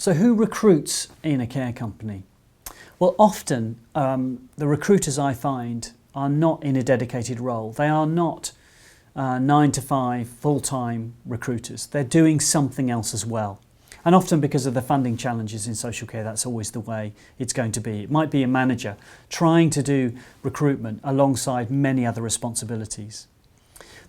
So who recruits in a care company? Well, often the recruiters I find are not in a dedicated role. They are not 9 to 5 full-time recruiters. They're doing something else as well. And often because of the funding challenges in social care, that's always the way it's going to be. It might be a manager trying to do recruitment alongside many other responsibilities.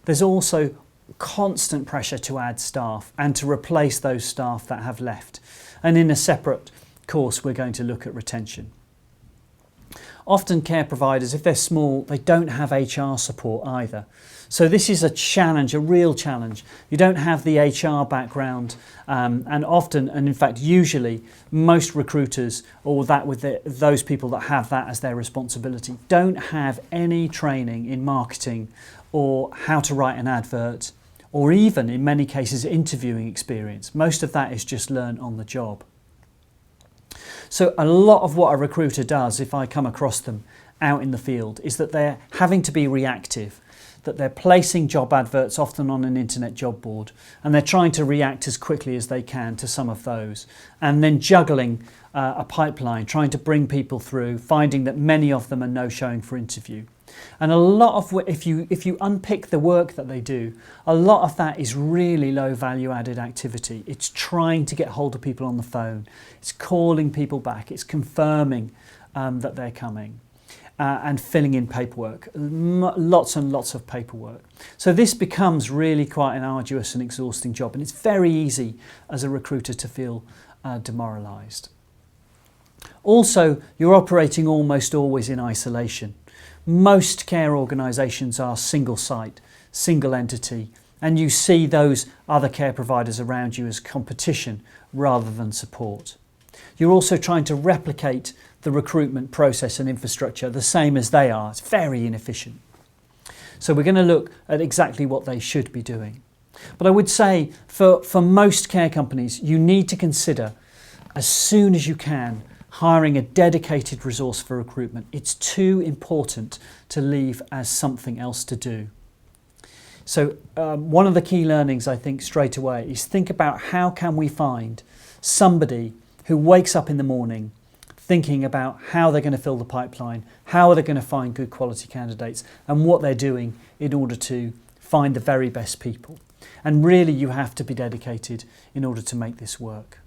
There's also constant pressure to add staff and to replace those staff that have left. And in a separate course, we're going to look at retention. Often care providers, if they're small, they don't have HR support either. So this is a challenge, a real challenge. You don't have the HR background and often, and in fact usually, most recruiters or those people that have that as their responsibility don't have any training in marketing or how to write an advert or even in many cases interviewing experience. Most of that is just learned on the job. So a lot of what a recruiter does, if I come across them out in the field, is that they're having to be reactive, that they're placing job adverts often on an internet job board and they're trying to react as quickly as they can to some of those and then juggling a pipeline, trying to bring people through, finding that many of them are no-showing for interview. And a lot of, if you unpick the work that they do, a lot of that is really low value added activity. It's trying to get hold of people on the phone. It's calling people back. It's confirming that they're coming and filling in paperwork. Lots and lots of paperwork. So this becomes really quite an arduous and exhausting job, and it's very easy as a recruiter to feel demoralised. Also, you're operating almost always in isolation. Most care organisations are single site, single entity, and you see those other care providers around you as competition rather than support. You're also trying to replicate the recruitment process and infrastructure the same as they are. It's very inefficient. So we're going to look at exactly what they should be doing. But I would say for most care companies, you need to consider as soon as you can hiring a dedicated resource for recruitment. It's too important to leave as something else to do. So one of the key learnings I think straight away is think about how can we find somebody who wakes up in the morning thinking about how they're going to fill the pipeline, how they're going to find good quality candidates and what they're doing in order to find the very best people. And really you have to be dedicated in order to make this work.